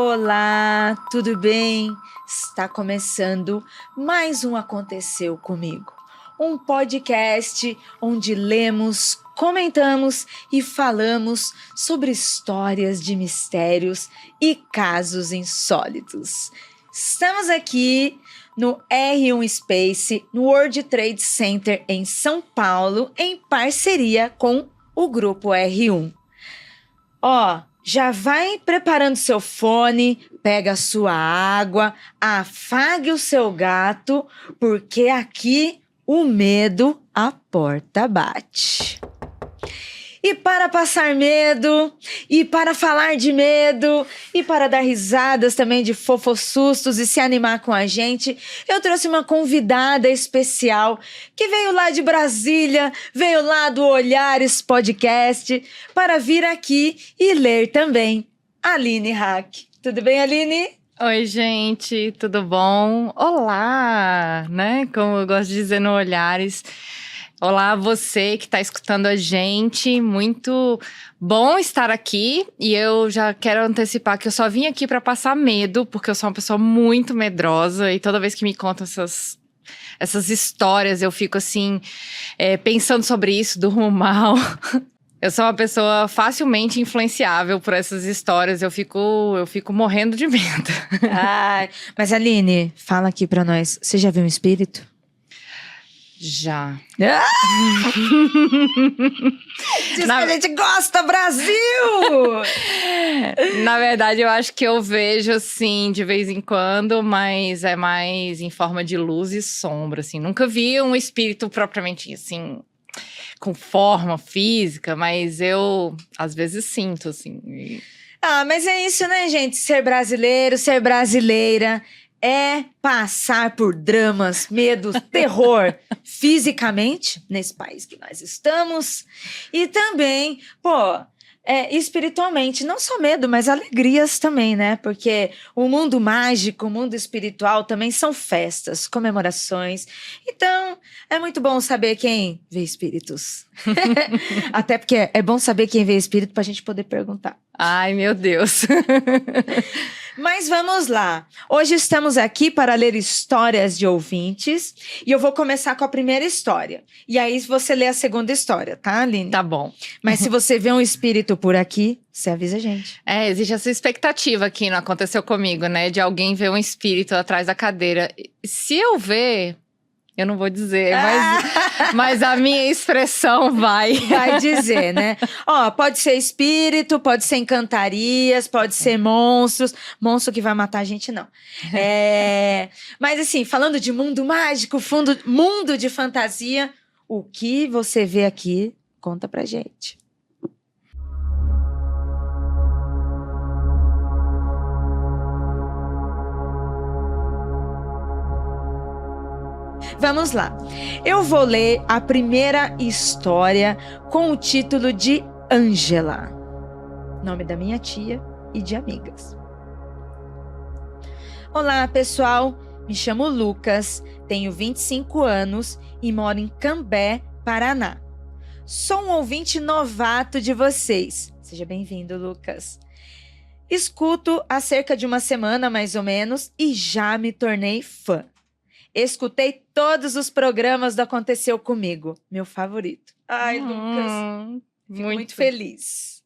Olá, tudo bem? Está começando mais um Aconteceu Comigo, um podcast onde lemos, comentamos e falamos sobre histórias de mistérios e casos insólitos. Estamos aqui no R1 Space, no World Trade Center em São Paulo, em parceria com o Grupo R1. Já vai preparando seu fone, pega a sua água, afague o seu gato, porque aqui o medo a porta bate. E para passar medo, e para falar de medo, e para dar risadas também de fofossustos e se animar com a gente, eu trouxe uma convidada especial que veio lá de Brasília, veio lá do Olhares Podcast, para vir aqui e ler também. Aline Hack. Tudo bem, Aline? Oi, gente, tudo bom? Olá, né? Como eu gosto de dizer no Olhares. Olá, você que está escutando a gente, muito bom estar aqui. E eu já quero antecipar que eu só vim aqui para passar medo, porque eu sou uma pessoa muito medrosa e toda vez que me contam essas histórias eu fico assim, pensando sobre isso, durmo mal. Eu sou uma pessoa facilmente influenciável por essas histórias, eu fico morrendo de medo. Mas Aline, fala aqui pra nós, você já viu um espírito? Já. Diz que a gente gosta, Brasil! Na verdade, eu acho que eu vejo, assim, de vez em quando, mas é mais em forma de luz e sombra, assim. Nunca vi um espírito propriamente, assim, com forma física, mas eu, às vezes, sinto, assim. Mas é isso, né, gente? Ser brasileiro, ser brasileira é passar por dramas, medos, terror fisicamente, nesse país que nós estamos, e também, espiritualmente, não só medo, mas alegrias também, né? Porque o mundo mágico, o mundo espiritual também são festas, comemorações. Então, é muito bom saber quem vê espíritos. Até porque é bom saber quem vê espírito pra gente poder perguntar. Ai, meu Deus. Mas vamos lá. Hoje estamos aqui para ler histórias de ouvintes. E eu vou começar com a primeira história. E aí você lê a segunda história, tá, Aline? Tá bom. Mas se você vê um espírito por aqui, você avisa a gente. Existe essa expectativa aqui, não aconteceu comigo, né? De alguém ver um espírito atrás da cadeira. Se eu ver, eu não vou dizer, mas a minha expressão vai dizer, né? Pode ser espírito, pode ser encantarias, pode ser monstros. Monstro que vai matar a gente, não. Mas assim, falando de mundo mágico, mundo de fantasia, o que você vê aqui, conta pra gente. Vamos lá. Eu vou ler a primeira história com o título de Ângela. Nome da minha tia e de amigas. Olá, pessoal. Me chamo Lucas, tenho 25 anos e moro em Cambé, Paraná. Sou um ouvinte novato de vocês. Seja bem-vindo, Lucas. Escuto há cerca de uma semana, mais ou menos, e já me tornei fã. Escutei todos os programas do Aconteceu Comigo. Meu favorito. Ai, Lucas. Fico muito feliz.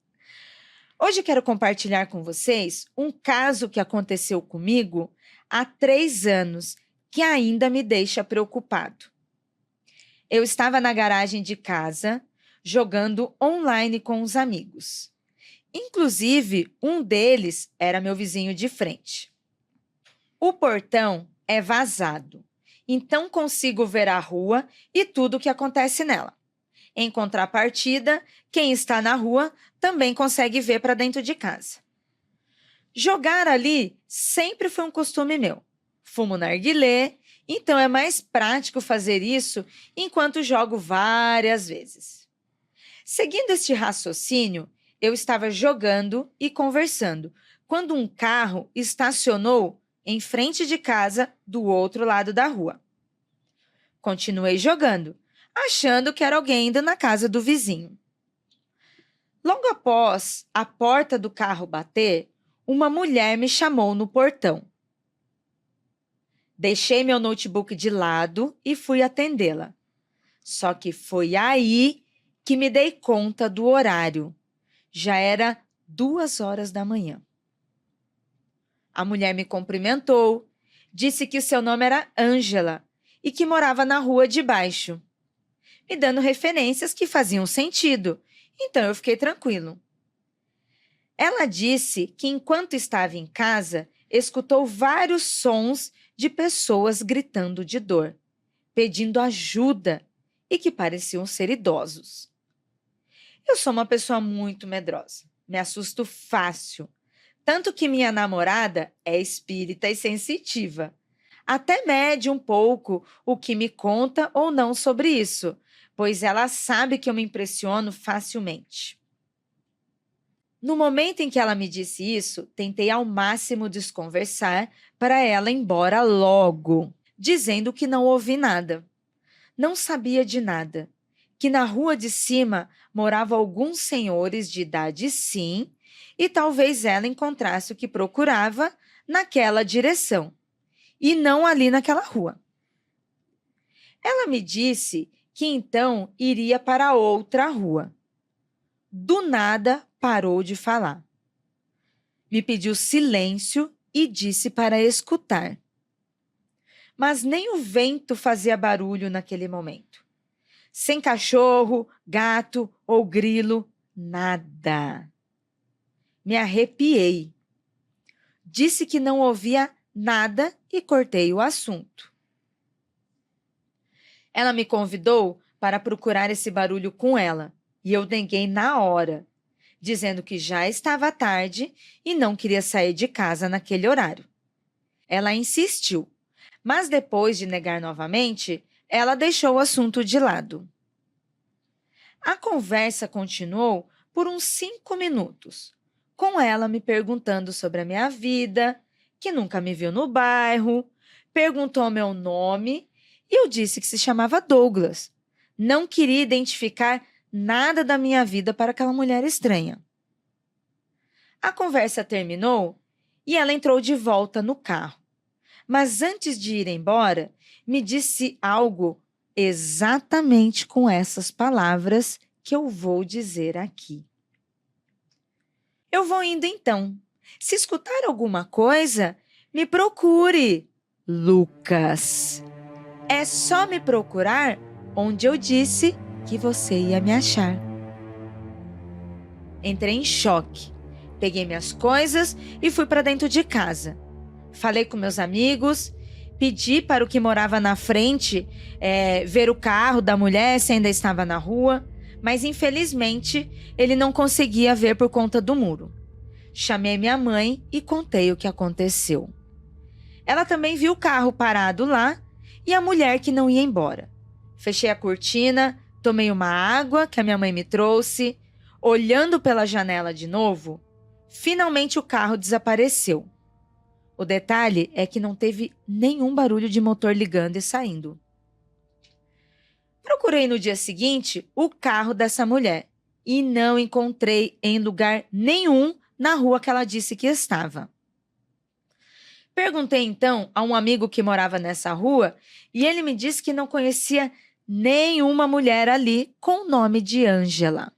Hoje quero compartilhar com vocês um caso que aconteceu comigo há 3 anos, que ainda me deixa preocupado. Eu estava na garagem de casa, jogando online com os amigos. Inclusive, um deles era meu vizinho de frente. O portão é vazado. Então consigo ver a rua e tudo o que acontece nela. Em contrapartida, quem está na rua também consegue ver para dentro de casa. Jogar ali sempre foi um costume meu. Fumo narguilé, então é mais prático fazer isso enquanto jogo várias vezes. Seguindo este raciocínio, eu estava jogando e conversando, quando um carro estacionou em frente de casa, do outro lado da rua. Continuei jogando, achando que era alguém indo na casa do vizinho. Logo após a porta do carro bater, uma mulher me chamou no portão. Deixei meu notebook de lado e fui atendê-la. Só que foi aí que me dei conta do horário. Já era 2 horas da manhã. A mulher me cumprimentou, disse que o seu nome era Ângela e que morava na rua de baixo, me dando referências que faziam sentido, então eu fiquei tranquilo. Ela disse que enquanto estava em casa, escutou vários sons de pessoas gritando de dor, pedindo ajuda e que pareciam ser idosos. Eu sou uma pessoa muito medrosa, me assusto fácil, tanto que minha namorada é espírita e sensitiva. Até mede um pouco o que me conta ou não sobre isso, pois ela sabe que eu me impressiono facilmente. No momento em que ela me disse isso, tentei ao máximo desconversar para ela ir embora logo, dizendo que não ouvi nada. Não sabia de nada, que na rua de cima moravam alguns senhores de idade sim, e talvez ela encontrasse o que procurava naquela direção, e não ali naquela rua. Ela me disse que então iria para outra rua. Do nada, parou de falar. Me pediu silêncio e disse para escutar. Mas nem o vento fazia barulho naquele momento. Sem cachorro, gato ou grilo, nada. Me arrepiei. Disse que não ouvia nada e cortei o assunto. Ela me convidou para procurar esse barulho com ela e eu neguei na hora, dizendo que já estava tarde e não queria sair de casa naquele horário. Ela insistiu, mas depois de negar novamente, ela deixou o assunto de lado. A conversa continuou por uns 5 minutos, com ela me perguntando sobre a minha vida, que nunca me viu no bairro, perguntou meu nome e eu disse que se chamava Douglas. Não queria identificar nada da minha vida para aquela mulher estranha. A conversa terminou e ela entrou de volta no carro. Mas antes de ir embora, me disse algo exatamente com essas palavras que eu vou dizer aqui. Eu vou indo então. Se escutar alguma coisa, me procure, Lucas. É só me procurar onde eu disse que você ia me achar. Entrei em choque. Peguei minhas coisas e fui para dentro de casa. Falei com meus amigos, pedi para o que morava na frente ver o carro da mulher se ainda estava na rua, mas infelizmente ele não conseguia ver por conta do muro. Chamei minha mãe e contei o que aconteceu. Ela também viu o carro parado lá e a mulher que não ia embora. Fechei a cortina, tomei uma água que a minha mãe me trouxe. Olhando pela janela de novo, finalmente o carro desapareceu. O detalhe é que não teve nenhum barulho de motor ligando e saindo. Procurei no dia seguinte o carro dessa mulher e não encontrei em lugar nenhum na rua que ela disse que estava. Perguntei então a um amigo que morava nessa rua e ele me disse que não conhecia nenhuma mulher ali com o nome de Ângela.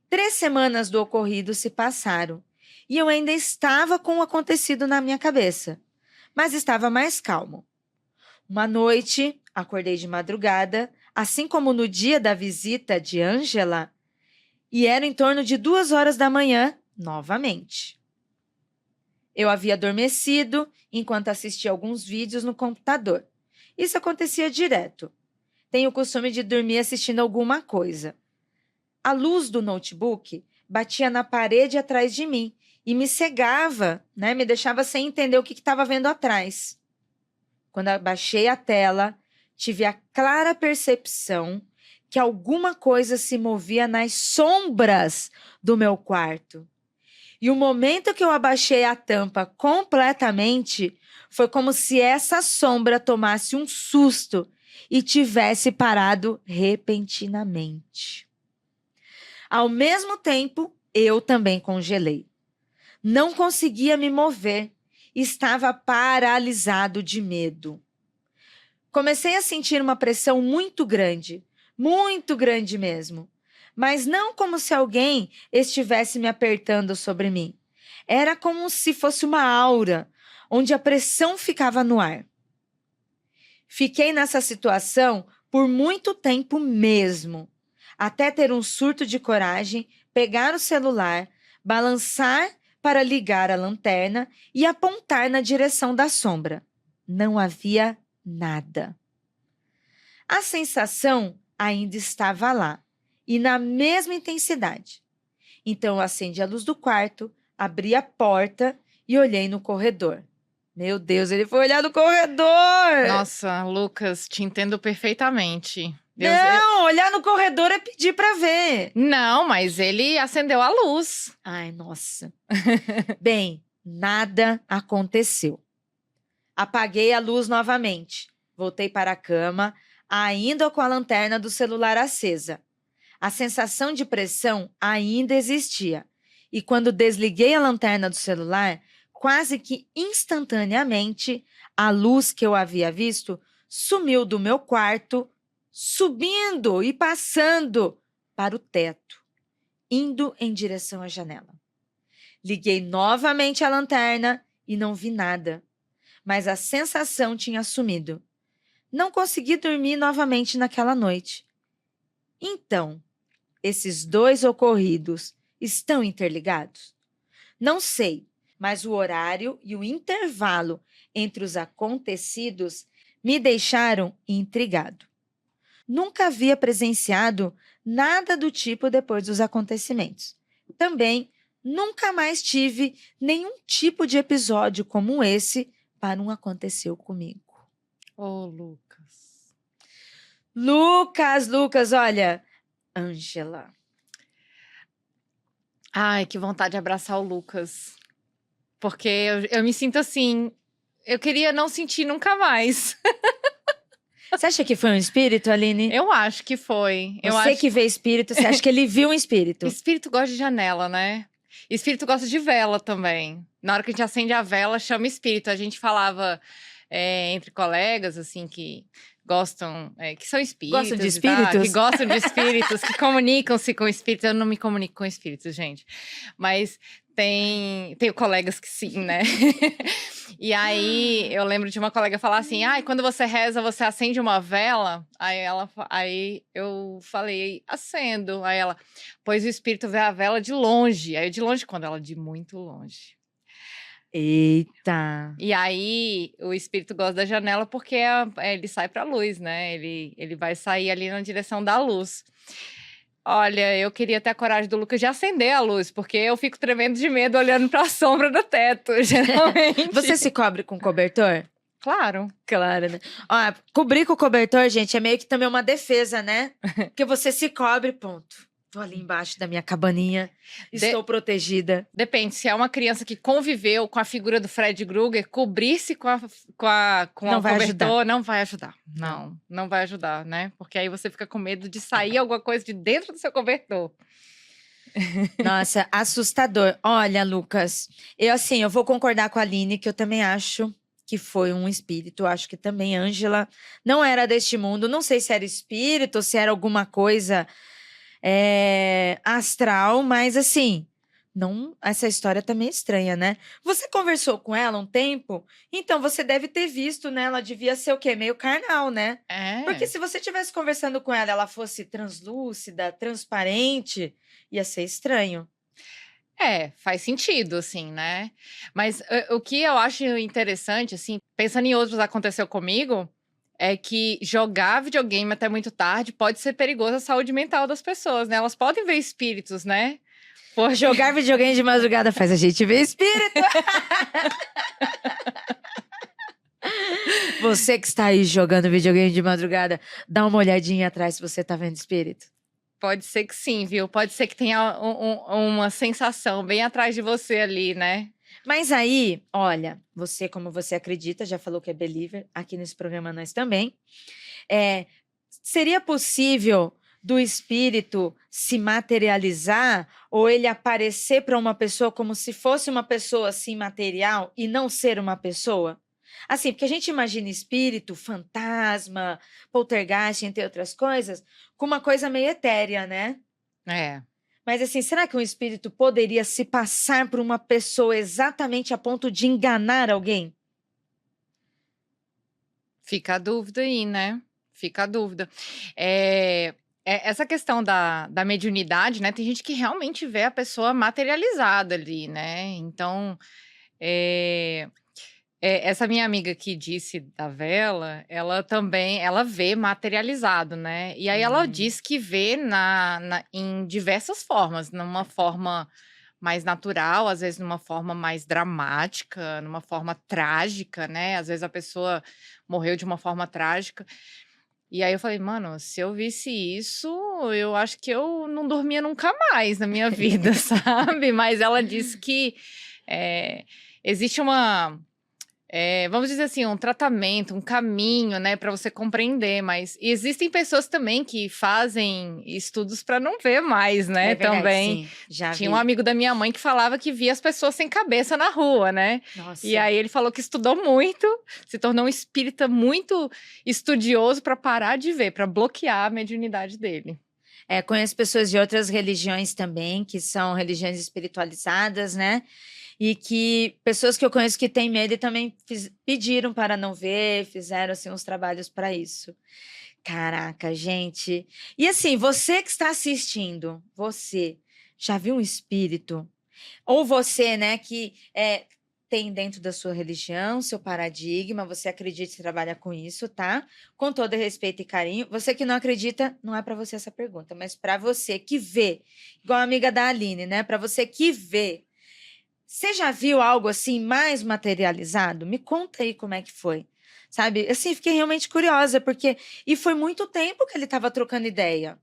3 semanas do ocorrido se passaram e eu ainda estava com o acontecido na minha cabeça, mas estava mais calmo. Uma noite, acordei de madrugada, assim como no dia da visita de Ângela, e era em torno de 2 horas da manhã, novamente. Eu havia adormecido enquanto assistia alguns vídeos no computador. Isso acontecia direto. Tenho o costume de dormir assistindo alguma coisa. A luz do notebook batia na parede atrás de mim e me cegava, me deixava sem entender o que estava vendo atrás. Quando abaixei a tela, tive a clara percepção que alguma coisa se movia nas sombras do meu quarto. E o momento que eu abaixei a tampa completamente, foi como se essa sombra tomasse um susto e tivesse parado repentinamente. Ao mesmo tempo, eu também congelei. Não conseguia me mover. Estava paralisado de medo. Comecei a sentir uma pressão muito grande mesmo. Mas não como se alguém estivesse me apertando sobre mim. Era como se fosse uma aura, onde a pressão ficava no ar. Fiquei nessa situação por muito tempo mesmo, até ter um surto de coragem, pegar o celular, balançar para ligar a lanterna e apontar na direção da sombra. Não havia nada. A sensação ainda estava lá, e na mesma intensidade. Então eu acendi a luz do quarto, abri a porta e olhei no corredor. Meu Deus, ele foi olhar no corredor! Nossa, Lucas, te entendo perfeitamente. Não, olhar no corredor é pedir para ver. Não, mas ele acendeu a luz. Ai, nossa. Bem, nada aconteceu. Apaguei a luz novamente. Voltei para a cama, ainda com a lanterna do celular acesa. A sensação de pressão ainda existia. E quando desliguei a lanterna do celular, quase que instantaneamente, a luz que eu havia visto sumiu do meu quarto, subindo e passando para o teto, indo em direção à janela. Liguei novamente a lanterna e não vi nada, mas a sensação tinha sumido. Não consegui dormir novamente naquela noite. Então, esses dois ocorridos estão interligados? Não sei, mas o horário e o intervalo entre os acontecidos me deixaram intrigado. Nunca havia presenciado nada do tipo depois dos acontecimentos. Também nunca mais tive nenhum tipo de episódio como esse para um aconteceu comigo. Ô, Lucas. Lucas, olha, Ângela. Ai, que vontade de abraçar o Lucas. Porque eu me sinto assim, eu queria não sentir nunca mais. Você acha que foi um espírito, Aline? Eu acho que foi. Você que vê espírito, você acha que ele viu um espírito? Espírito gosta de janela, né? Espírito gosta de vela também. Na hora que a gente acende a vela, chama espírito. A gente falava entre colegas, assim, que gostam, que são espíritos. Gostam de e tal, espíritos? que gostam de espíritos, que comunicam-se com espíritos. Eu não me comunico com espíritos, gente. Mas tenho colegas que sim, né? E aí, eu lembro de uma colega falar assim, quando você reza, você acende uma vela? Aí eu falei, acendo. Aí ela, pois o espírito vê a vela de longe. Aí eu, de longe, quando ela, de muito longe. Eita! E aí, o espírito gosta da janela porque ele sai pra luz, né? Ele vai sair ali na direção da luz. Olha, eu queria ter a coragem do Lucas de acender a luz, porque eu fico tremendo de medo olhando pra sombra do teto, geralmente. Você se cobre com cobertor? Claro. Claro, né? Ó, cobrir com cobertor, gente, é meio que também uma defesa, né? Porque você se cobre, ponto. Tô ali embaixo da minha cabaninha, estou protegida. Depende, se é uma criança que conviveu com a figura do Fred Krueger, cobrir-se com o cobertor não vai ajudar. Não vai ajudar, né? Porque aí você fica com medo de sair alguma coisa de dentro do seu cobertor. Nossa, assustador. Olha, Lucas, eu vou concordar com a Aline, que eu também acho que foi um espírito. Acho que também Ângela não era deste mundo. Não sei se era espírito ou se era alguma coisa astral, mas assim, não, essa história também é estranha, né? Você conversou com ela um tempo, então você deve ter visto, né? Ela devia ser o quê? Meio carnal, né? Porque se você estivesse conversando com ela, ela fosse translúcida, transparente, ia ser estranho. Faz sentido, assim, né? Mas o que eu acho interessante, assim, pensando em outros aconteceu comigo, é que jogar videogame até muito tarde pode ser perigoso à saúde mental das pessoas, né? Elas podem ver espíritos, né? Porque... Jogar videogame de madrugada faz a gente ver espírito. Você que está aí jogando videogame de madrugada, dá uma olhadinha atrás se você tá vendo espírito. Pode ser que sim, viu? Pode ser que tenha uma sensação bem atrás de você ali, né? Mas aí, olha, você, como você acredita, já falou que é believer, aqui nesse programa nós também. Seria possível do espírito se materializar ou ele aparecer para uma pessoa como se fosse uma pessoa assim material e não ser uma pessoa? Assim, porque a gente imagina espírito, fantasma, poltergeist, entre outras coisas, com uma coisa meio etérea, né? É. Mas assim, será que um espírito poderia se passar por uma pessoa exatamente a ponto de enganar alguém? Fica a dúvida aí, né? Fica a dúvida. Essa questão da mediunidade, né? Tem gente que realmente vê a pessoa materializada ali, né? Então, é, essa minha amiga que disse da vela, ela também, ela vê materializado, né? E aí ela diz que vê em diversas formas, numa forma mais natural, às vezes numa forma mais dramática, numa forma trágica, né? Às vezes a pessoa morreu de uma forma trágica. E aí eu falei, mano, se eu visse isso, eu acho que eu não dormia nunca mais na minha vida, sabe? Mas ela disse que existe vamos dizer assim, um tratamento, um caminho, né, para você compreender, mas existem pessoas também que fazem estudos para não ver mais, né, É verdade, também. sim, já Tinha vi. um amigo da minha mãe que falava que via as pessoas sem cabeça na rua, né? Nossa. E aí ele falou que estudou muito, se tornou um espírita muito estudioso para parar de ver, para bloquear a mediunidade dele. Conheço pessoas de outras religiões também, que são religiões espiritualizadas, né? E que pessoas que eu conheço que têm medo e também pediram para não ver, fizeram assim uns trabalhos para isso. Caraca, gente. E assim, você que está assistindo, você já viu um espírito? Ou você, né, que tem dentro da sua religião, seu paradigma, você acredita e trabalha com isso, tá? Com todo respeito e carinho. Você que não acredita, não é para você essa pergunta, mas para você que vê, igual a amiga da Aline, né? Para você que vê. Você já viu algo assim mais materializado? Me conta aí como é que foi. Sabe? Assim, fiquei realmente curiosa, porque. E foi muito tempo que ele estava trocando ideia.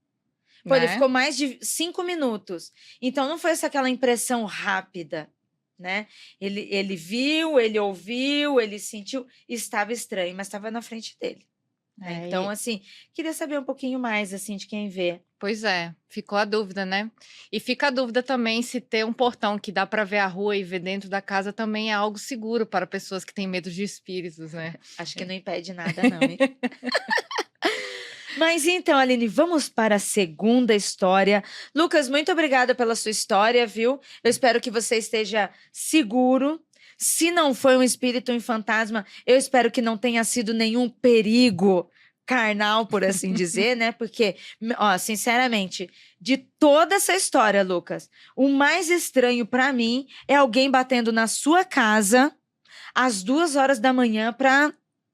Pô, ele Né? ficou mais de 5 minutos. Então, não foi aquela impressão rápida, né? Ele viu, ele ouviu, ele sentiu, estava estranho, mas estava na frente dele. Né? Então, assim, queria saber um pouquinho mais, assim, de quem vê. Pois é, ficou a dúvida, né? E fica a dúvida também se ter um portão que dá para ver a rua e ver dentro da casa também é algo seguro para pessoas que têm medo de espíritos, né? Acho que não impede nada, não, hein? Mas então, Aline, vamos para a segunda história. Lucas, muito obrigada pela sua história, viu? Eu espero que você esteja seguro. Se não foi um espírito, um fantasma, eu espero que não tenha sido nenhum perigo carnal, por assim dizer, né? Porque, ó, sinceramente, de toda essa história, Lucas, o mais estranho para mim é alguém batendo na sua casa às 2 horas da manhã para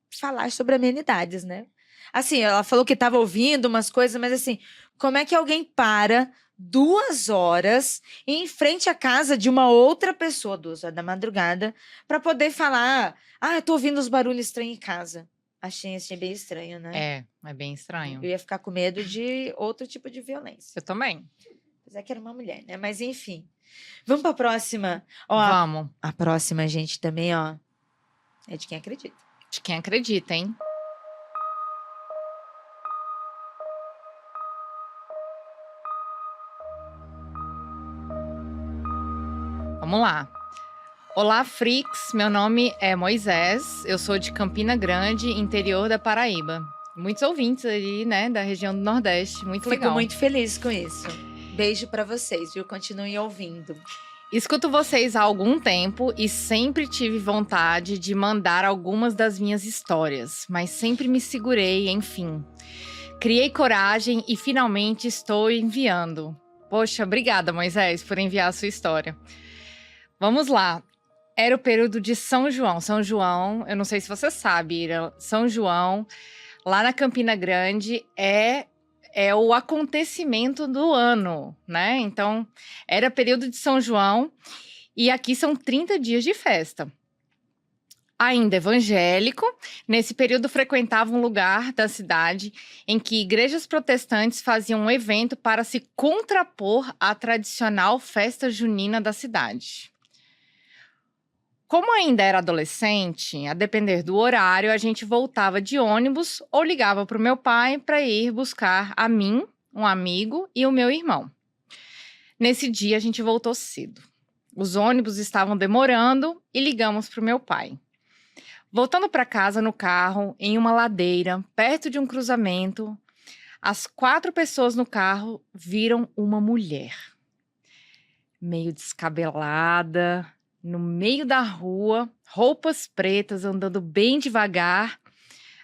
falar sobre amenidades, né? Assim, ela falou que estava ouvindo umas coisas, mas assim, como é que alguém para 2 horas em frente à casa de uma outra pessoa, 2 horas da madrugada, para poder falar, eu tô ouvindo os barulhos estranhos em casa. Achei bem estranho, né? É bem estranho. Eu ia ficar com medo de outro tipo de violência. Eu também. Apesar que era uma mulher, né? Mas enfim. Vamos para a próxima. Ó, Vamos. A próxima, gente, também, ó, é de quem acredita. De quem acredita, hein? Vamos lá. Olá, freaks. Meu nome é Moisés. Eu sou de Campina Grande, interior da Paraíba. Muitos ouvintes ali, né, da região do Nordeste. Muito legal. Fico muito feliz com isso. Beijo para vocês, viu? Continuem ouvindo. Escuto vocês há algum tempo e sempre tive vontade de mandar algumas das minhas histórias, mas sempre me segurei, enfim. Criei coragem e finalmente estou enviando. Poxa, obrigada, Moisés, por enviar a sua história. Vamos lá. Era o período de São João. São João, eu não sei se você sabe, Ira, São João, lá na Campina Grande, é o acontecimento do ano, né? Então, era período de São João e aqui são 30 dias de festa. Ainda evangélico, nesse período frequentava um lugar da cidade em que igrejas protestantes faziam um evento para se contrapor à tradicional festa junina da cidade. Como ainda era adolescente, a depender do horário, a gente voltava de ônibus ou ligava para o meu pai para ir buscar a mim, um amigo e o meu irmão. Nesse dia, a gente voltou cedo. Os ônibus estavam demorando e ligamos para o meu pai. Voltando para casa no carro, em uma ladeira, perto de um cruzamento, as 4 pessoas no carro viram uma mulher, meio descabelada, no meio da rua, roupas pretas, andando bem devagar,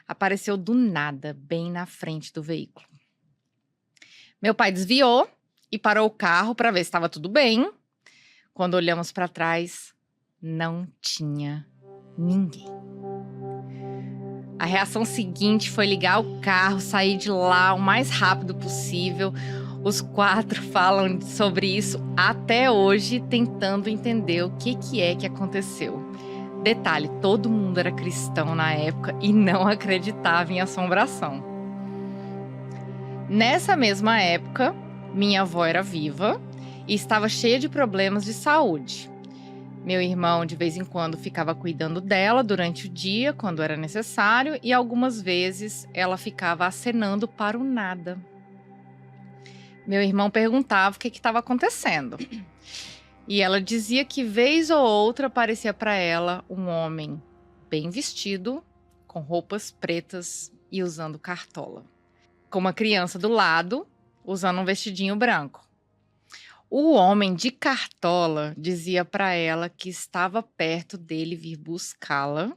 apareceu do nada, bem na frente do veículo. Meu pai desviou e parou o carro para ver se estava tudo bem. Quando olhamos para trás, não tinha ninguém. A reação seguinte foi ligar o carro, sair de lá o mais rápido possível. Os 4 falam sobre isso até hoje, tentando entender o que é que aconteceu. Detalhe, todo mundo era cristão na época e não acreditava em assombração. Nessa mesma época, minha avó era viva e estava cheia de problemas de saúde. Meu irmão, de vez em quando, ficava cuidando dela durante o dia, quando era necessário, e algumas vezes ela ficava acenando para o nada. Meu irmão perguntava o que estava acontecendo. E ela dizia que, vez ou outra, aparecia para ela um homem bem vestido, com roupas pretas e usando cartola, com uma criança do lado, usando um vestidinho branco. O homem de cartola dizia para ela que estava perto dele vir buscá-la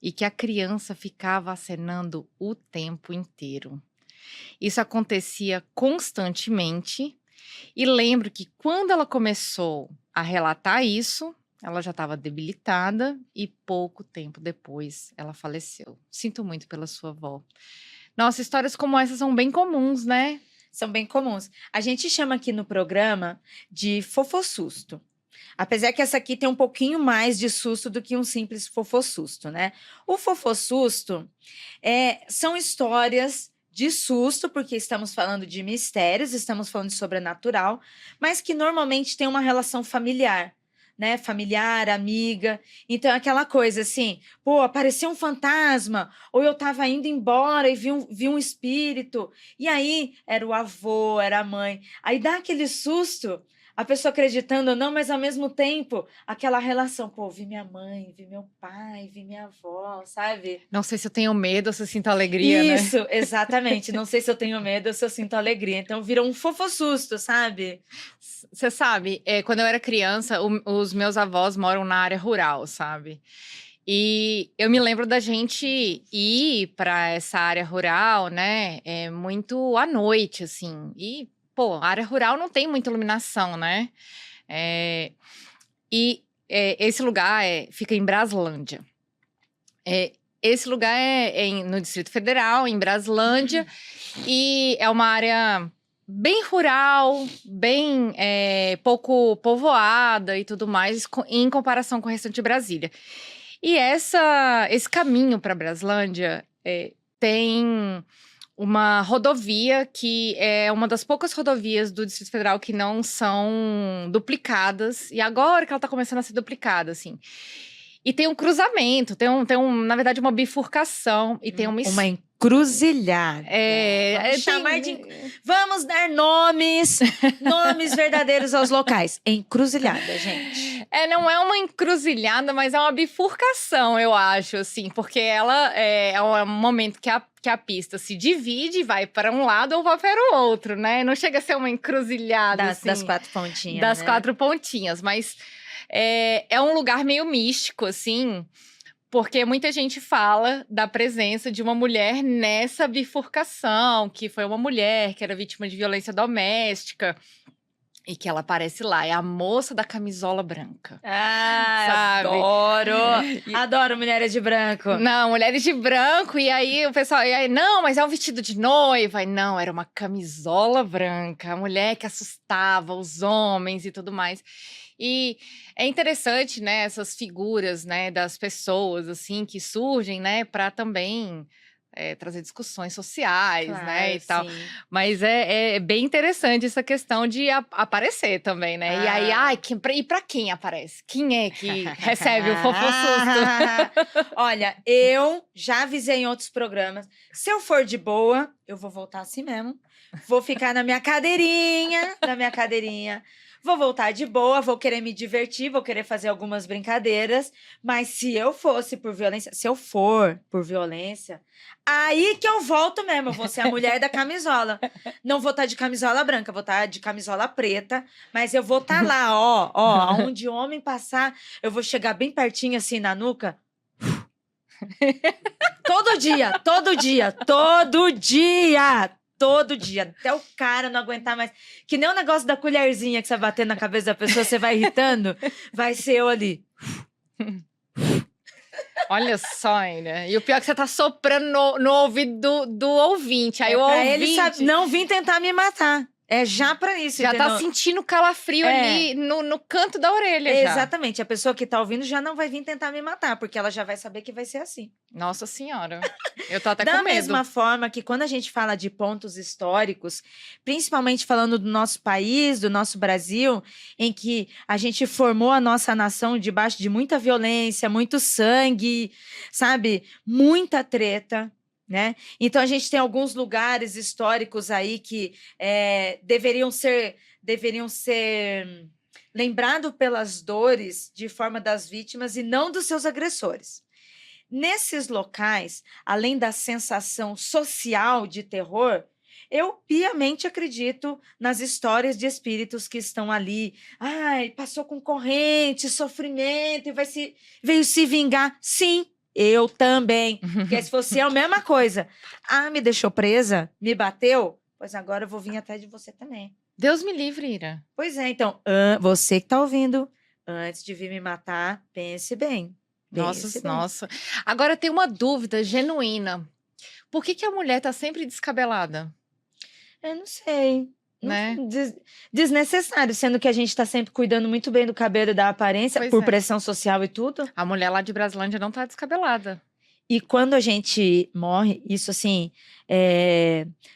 e que a criança ficava acenando o tempo inteiro. Isso acontecia constantemente e lembro que quando ela começou a relatar isso, ela já estava debilitada e pouco tempo depois ela faleceu. Sinto muito pela sua avó. Nossa, histórias como essas são bem comuns, né? São bem comuns. A gente chama aqui no programa de fofossusto. Apesar que essa aqui tem um pouquinho mais de susto do que um simples fofossusto, né? O fofossusto são histórias de susto, porque estamos falando de mistérios, estamos falando de sobrenatural, mas que normalmente tem uma relação familiar, né? Familiar, amiga. Então, aquela coisa assim, pô, apareceu um fantasma, ou eu tava indo embora e vi um espírito. E aí, era o avô, era a mãe. Aí dá aquele susto, a pessoa acreditando ou não, mas ao mesmo tempo, aquela relação, pô, vi minha mãe, vi meu pai, vi minha avó, sabe? Não sei se eu tenho medo ou se eu sinto alegria, né? Isso, exatamente. Não sei se eu tenho medo ou se eu sinto alegria. Então, vira um fofossusto, sabe? Você sabe, quando eu era criança, os meus avós moram na área rural, sabe? E eu me lembro da gente ir para essa área rural, né? Muito à noite, assim. E, pô, a área rural não tem muita iluminação, né? Esse lugar fica em Braslândia. Esse lugar no Distrito Federal, em Braslândia, e é uma área bem rural, bem pouco povoada e tudo mais, em comparação com o restante de Brasília. E esse caminho para Braslândia tem uma rodovia que é uma das poucas rodovias do Distrito Federal que não são duplicadas, e agora que ela está começando a ser duplicada, assim. E tem um cruzamento, tem na verdade, uma bifurcação e tem uma encruzilhada. Vamos dar nomes verdadeiros aos locais. Encruzilhada, gente. Não é uma encruzilhada, mas é uma bifurcação, eu acho, assim, porque ela é um momento que a pista se divide, vai para um lado ou vai para o outro, né? Não chega a ser uma encruzilhada das 4 pontinhas. Das né? 4 pontinhas, mas é um lugar meio místico, assim. Porque muita gente fala da presença de uma mulher nessa bifurcação, que foi uma mulher que era vítima de violência doméstica e que ela aparece lá. É a moça da camisola branca. Sabe? Adoro! Adoro mulheres de branco. Não, mulheres de branco. E aí o pessoal, não, mas é um vestido de noiva. E não, era uma camisola branca. A mulher que assustava os homens e tudo mais. E é interessante, né, essas figuras, né, das pessoas, assim, que surgem, né, para também trazer discussões sociais, né, e tal. sim. Mas é bem interessante essa questão de aparecer também, né? E aí, e pra quem aparece? Quem é que recebe o fofossusto? Olha, eu já avisei em outros programas. Se eu for de boa, eu vou voltar assim mesmo. Vou ficar na minha cadeirinha, Vou voltar de boa, vou querer me divertir, vou querer fazer algumas brincadeiras. Mas se eu for por violência, aí que eu volto mesmo. Eu vou ser a mulher da camisola. Não vou estar de camisola branca, vou estar de camisola preta. Mas eu vou estar lá, ó, aonde o homem passar, eu vou chegar bem pertinho assim na nuca. Todo dia, até o cara não aguentar mais. Que nem o negócio da colherzinha que você vai bater na cabeça da pessoa, você vai irritando, vai ser eu ali. Olha só, né? E o pior é que você tá soprando no ouvido do ouvinte. Aí o ouvinte... ele sabe, não vim tentar me matar. É já pra isso, já entendeu? tá sentindo calafrio ali no canto da orelha já. Exatamente. A pessoa que tá ouvindo já não vai vir tentar me matar, porque ela já vai saber que vai ser assim. Nossa Senhora. Eu tô até Da com medo. mesma forma que quando a gente fala de pontos históricos, principalmente falando do nosso país, do nosso Brasil, em que a gente formou a nossa nação debaixo de muita violência, muito sangue, sabe? Muita treta. Né? Então a gente tem alguns lugares históricos aí que deveriam ser lembrados pelas dores de forma das vítimas e não dos seus agressores. Nesses locais, além da sensação social de terror, eu piamente acredito nas histórias de espíritos que estão ali. Ai, passou com corrente, sofrimento e veio se vingar. Sim. Eu também. Porque se fosse a mesma coisa. Me deixou presa? Me bateu? Pois agora eu vou vir atrás de você também. Deus me livre, Ira. Pois é, então, você que tá ouvindo, antes de vir me matar, pense bem. Nossa. Agora tem uma dúvida genuína. Por que a mulher tá sempre descabelada? Eu não sei. Né? Desnecessário, sendo que a gente tá sempre cuidando muito bem do cabelo e da aparência, por pressão social e tudo. A mulher lá de Brasilândia não tá descabelada. E quando a gente morre, isso assim,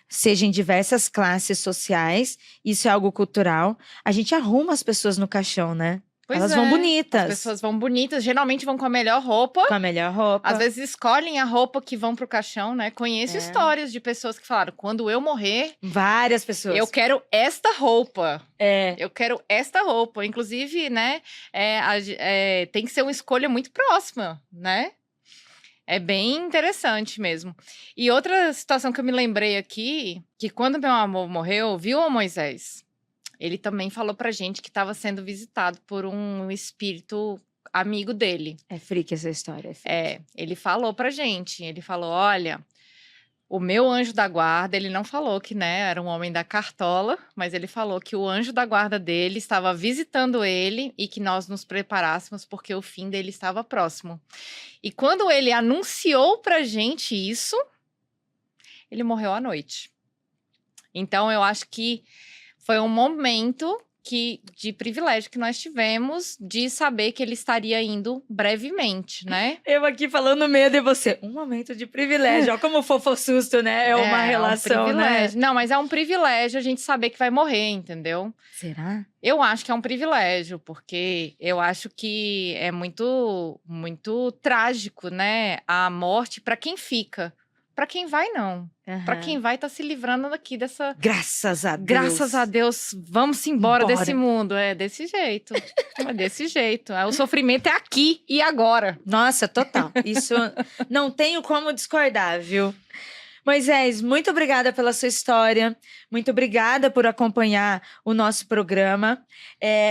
seja em diversas classes sociais, isso é algo cultural, a gente arruma as pessoas no caixão, né? Elas vão bonitas. As pessoas vão bonitas, geralmente vão com a melhor roupa. Com a melhor roupa. Às vezes escolhem a roupa que vão pro caixão, né? Conheço histórias de pessoas que falaram, quando eu morrer... Várias pessoas. Eu quero esta roupa. Eu quero esta roupa. Inclusive, né? Tem que ser uma escolha muito próxima, né? É bem interessante mesmo. E outra situação que eu me lembrei aqui, que quando meu amor morreu, viu o Moisés? Ele também falou pra gente que estava sendo visitado por um espírito amigo dele. É freak essa história. Ele falou pra gente, ele falou, olha, o meu anjo da guarda, ele não falou que, né, era um homem da cartola, mas ele falou que o anjo da guarda dele estava visitando ele e que nós nos preparássemos porque o fim dele estava próximo. E quando ele anunciou pra gente isso, ele morreu à noite. Então, eu acho que foi um momento de privilégio que nós tivemos de saber que ele estaria indo brevemente, né? Eu aqui falando medo e você. Um momento de privilégio. Olha como fofossusto, né? É uma relação, privilégio. Né? Não, mas é um privilégio a gente saber que vai morrer, entendeu? Será? Eu acho que é um privilégio, porque eu acho que é muito, muito trágico, né? A morte para quem fica. Para quem vai, não. Para quem vai, tá se livrando daqui dessa... Graças a Deus. Graças a Deus, vamos embora desse mundo. É desse jeito. É desse jeito. O sofrimento é aqui e agora. Nossa, total. Isso não tenho como discordar, viu? Moisés, muito obrigada pela sua história, muito obrigada por acompanhar o nosso programa.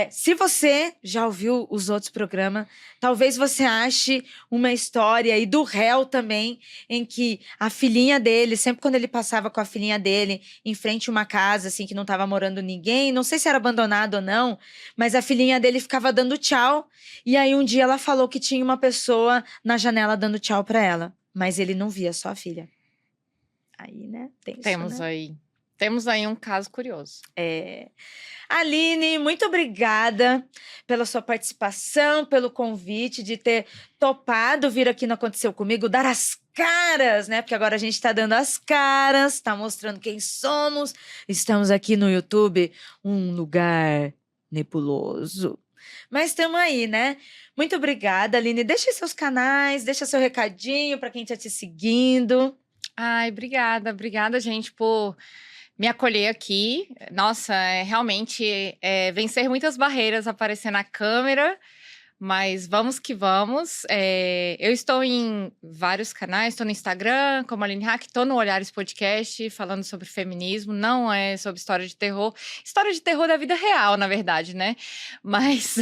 Se você já ouviu os outros programas, talvez você ache uma história, e do réu também, em que a filhinha dele, sempre quando ele passava com a filhinha dele em frente a uma casa, assim, que não estava morando ninguém, não sei se era abandonado ou não, mas a filhinha dele ficava dando tchau, e aí um dia ela falou que tinha uma pessoa na janela dando tchau para ela, mas ele não via só a filha. Aí, né? Temos aí um caso curioso. Aline, muito obrigada pela sua participação, pelo convite, de ter topado vir aqui no Aconteceu Comigo, dar as caras, né? Porque agora a gente tá dando as caras, tá mostrando quem somos. Estamos aqui no YouTube, um lugar nebuloso. Mas estamos aí, né? Muito obrigada, Aline. Deixa seus canais, deixa seu recadinho para quem tá te seguindo. Ai, obrigada, gente, por me acolher aqui. Nossa, realmente vencer muitas barreiras aparecer na câmera, mas vamos que vamos. Eu estou em vários canais, estou no Instagram, como Aline Hack, estou no Olhares Podcast, falando sobre feminismo, não é sobre história de terror da vida real, na verdade, né? Mas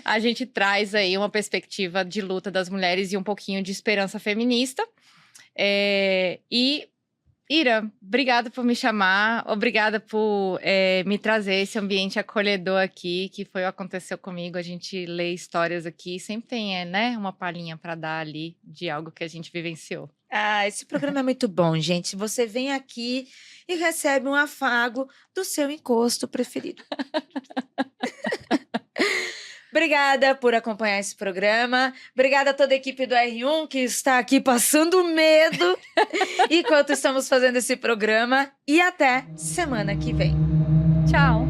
a gente traz aí uma perspectiva de luta das mulheres e um pouquinho de esperança feminista. E Ira, obrigada por me chamar, obrigada por me trazer esse ambiente acolhedor aqui, que foi o que aconteceu comigo. A gente lê histórias aqui, sempre tem, né, uma palhinha para dar ali de algo que a gente vivenciou. Ah, esse programa é muito bom, gente. Você vem aqui e recebe um afago do seu encosto preferido. Obrigada por acompanhar esse programa. Obrigada a toda a equipe do R1 que está aqui passando medo enquanto estamos fazendo esse programa. E até semana que vem. Tchau!